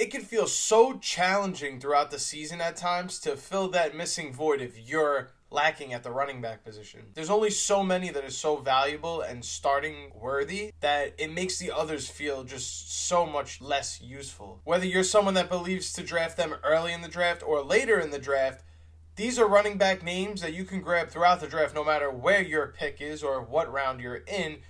it can feel so challenging throughout the season at times to fill that missing void if you're lacking at the running back position. There's only so many that are so valuable and starting worthy that it makes the others feel just so much less useful. Whether you're someone that believes to draft them early in the draft or later in the draft, these are running back names that you can grab throughout the draft no matter where your pick is or what round you're in.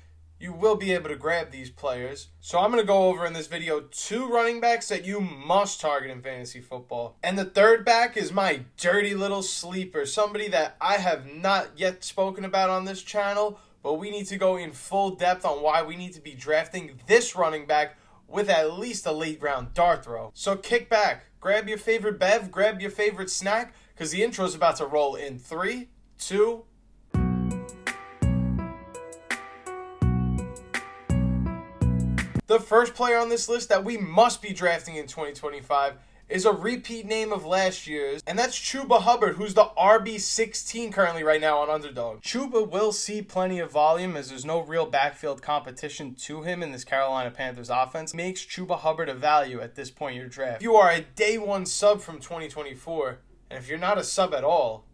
You will be able to grab these players. So I'm going to go over in this video 2 running backs that you must target in fantasy football. And the third back is my dirty little sleeper, somebody that I have not yet spoken about on this channel, but we need to go in full depth on why we need to be drafting this running back with at least a late round dart throw. So kick back, grab your favorite bev, grab your favorite snack, because the intro is about to roll in 3, 2, The first player on this list that we must be drafting in 2025 is a repeat name of last year's, and that's Chuba Hubbard, who's the RB16 currently right now on Underdog. Chuba will see plenty of volume as there's no real backfield competition to him in this Carolina Panthers offense. Makes Chuba Hubbard a value at this point in your draft. If you are a day one sub from 2024, and if you're not a sub at all,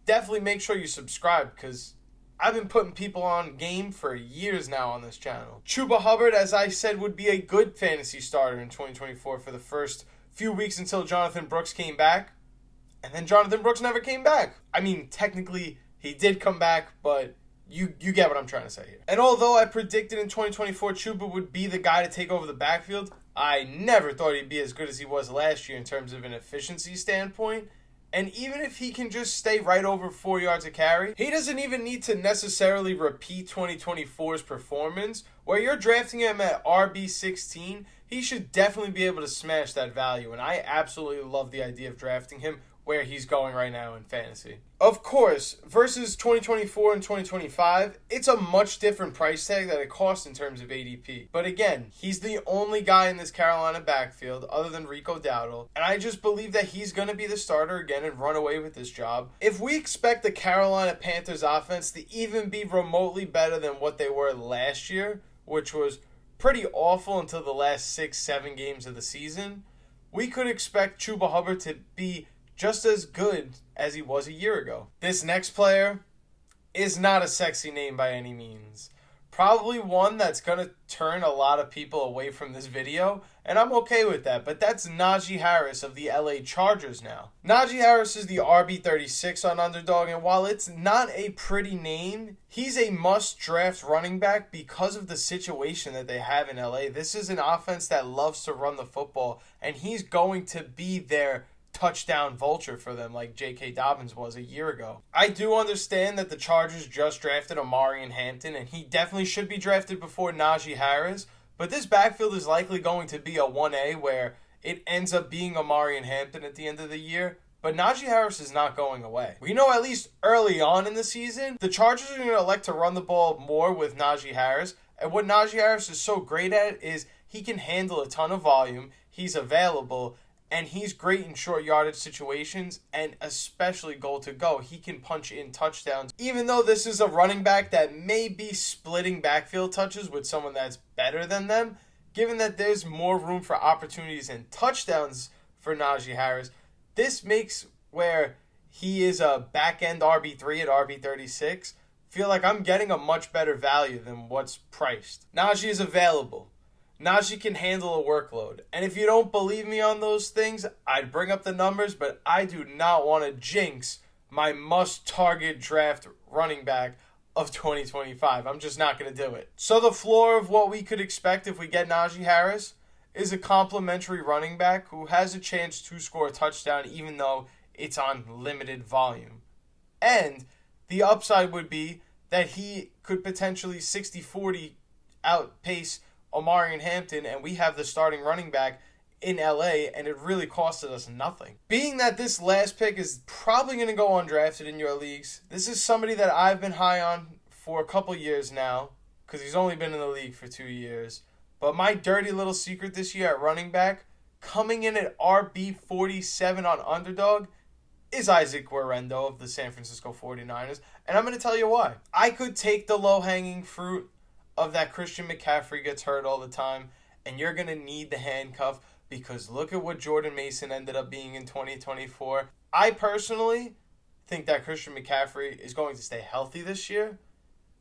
definitely make sure you subscribe because I've been putting people on game for years now on this channel. Chuba Hubbard, as I said, would be a good fantasy starter in 2024 for the first few weeks until Jonathan Brooks came back. And then Jonathan Brooks never came back. I mean, technically, he did come back, but you get what I'm trying to say here. And although I predicted in 2024 Chuba would be the guy to take over the backfield, I never thought he'd be as good as he was last year in terms of an efficiency standpoint. And even if he can just stay right over 4 yards a carry, he doesn't even need to necessarily repeat 2024's performance. Where you're drafting him at RB16, he should definitely be able to smash that value. And I absolutely love the idea of drafting him where he's going right now in fantasy. Of course, versus 2024 and 2025, it's a much different price tag that it costs in terms of ADP. But again, he's the only guy in this Carolina backfield other than Rico Dowdle, and I just believe that he's going to be the starter again and run away with this job. If we expect the Carolina Panthers offense to even be remotely better than what they were last year, which was pretty awful until the last 6-7 games of the season, we could expect Chuba Hubbard to be just as good as he was a year ago. This next player is not a sexy name by any means. Probably one that's going to turn a lot of people away from this video, and I'm okay with that, but that's Najee Harris of the LA Chargers now. Najee Harris is the RB36 on Underdog, and while it's not a pretty name, he's a must-draft running back because of the situation that they have in LA. This is an offense that loves to run the football, and he's going to be their touchdown vulture for them like J.K. Dobbins was a year ago. I do understand that the Chargers just drafted Omarion Hampton, and he definitely should be drafted before Najee Harris, but this backfield is likely going to be a 1A where it ends up being Omarion Hampton at the end of the year, but Najee Harris is not going away. We know at least early on in the season, the Chargers are going to elect to run the ball more with Najee Harris, and what Najee Harris is so great at is he can handle a ton of volume, he's available, and he's great in short yardage situations, and especially goal to go. He can punch in touchdowns. Even though this is a running back that may be splitting backfield touches with someone that's better than them, given that there's more room for opportunities and touchdowns for Najee Harris, this makes where he is a back-end RB3 at RB36 feel like I'm getting a much better value than what's priced. Najee is available. Najee can handle a workload. And if you don't believe me on those things, I'd bring up the numbers, but I do not want to jinx my must-target draft running back of 2025. I'm just not going to do it. So the floor of what we could expect if we get Najee Harris is a complimentary running back who has a chance to score a touchdown even though it's on limited volume. And the upside would be that he could potentially 60-40 outpace Omarion Hampton, and we have the starting running back in LA, and it really costed us nothing. Being that this last pick is probably going to go undrafted in your leagues, this is somebody that I've been high on for a couple years now, because he's only been in the league for 2 years. But my dirty little secret this year at running back, coming in at RB47 on Underdog, is Isaac Guerendo of the San Francisco 49ers, and I'm going to tell you why. I could take the low-hanging fruit of that Christian McCaffrey gets hurt all the time, and you're going to need the handcuff. because look at what Jordan Mason ended up being in 2024. I personally think that Christian McCaffrey is going to stay healthy this year,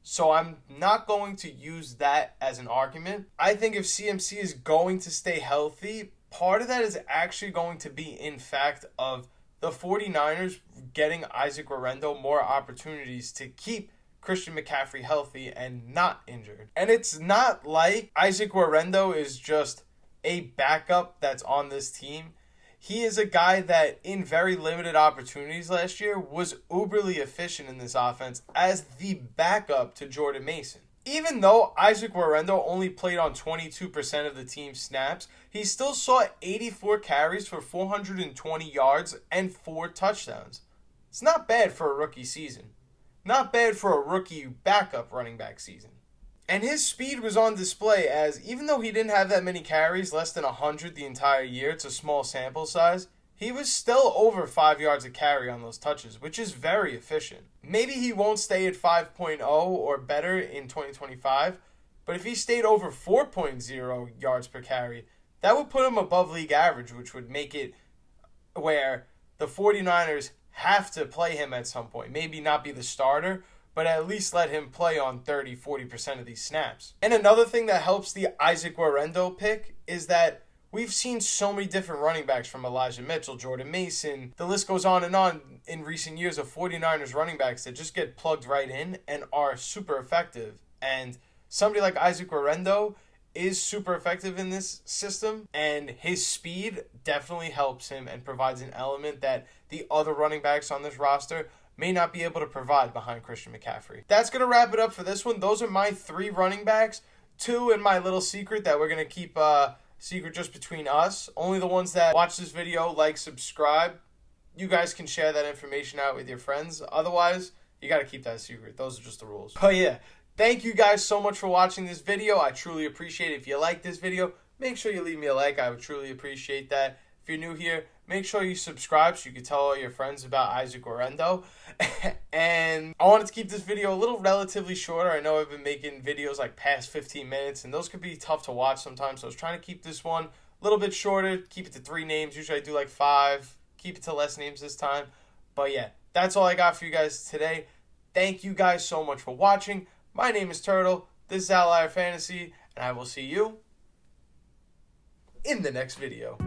so I'm not going to use that as an argument. I think if CMC is going to stay healthy, part of that is actually going to be in fact of the 49ers getting Isaac Guerendo more opportunities to keep Christian McCaffrey healthy and not injured. And it's not like Isaac Guerendo is just a backup that's on this team. He is a guy that in very limited opportunities last year was uberly efficient in this offense as the backup to Jordan Mason. Even though Isaac Guerendo only played on 22% of the team's snaps, he still saw 84 carries for 420 yards and 4 touchdowns. It's not bad for a rookie season. Not bad for a rookie backup running back season. And his speed was on display as, even though he didn't have that many carries, less than 100 the entire year, it's a small sample size, he was still over 5 yards a carry on those touches, which is very efficient. Maybe he won't stay at 5.0 or better in 2025, but if he stayed over 4.0 yards per carry, that would put him above league average, which would make it where the 49ers have to play him at some point. Maybe not be the starter, but at least let him play on 30-40% of these snaps. And another thing that helps the Isaac Guerendo pick is that we've seen so many different running backs from Elijah Mitchell, Jordan Mason. The list goes on in recent years of 49ers running backs that just get plugged right in and are super effective. And somebody like Isaac Guerendo is super effective in this system, and his speed definitely helps him and provides an element that the other running backs on this roster may not be able to provide behind Christian McCaffrey. That's going to wrap it up for this one. Those are my 3 running backs, 2 in my little secret that we're going to keep secret just between us. Only the ones that watch this video, like, subscribe. You guys can share that information out with your friends. Otherwise, you got to keep that secret. Those are just the rules. But yeah, thank you guys so much for watching this video. I truly appreciate it. If you like this video, make sure you leave me a like. I would truly appreciate that. If you're new here, make sure you subscribe so you can tell all your friends about Isaac Guerendo. And I wanted to keep this video a little relatively shorter. I know I've been making videos like past 15 minutes, and those could be tough to watch sometimes. So I was trying to keep this one a little bit shorter, keep it to 3 names. Usually I do like 5, keep it to less names this time. But yeah, that's all I got for you guys today. Thank you guys so much for watching. My name is Turtle. This is Outlier Fantasy, and I will see you in the next video.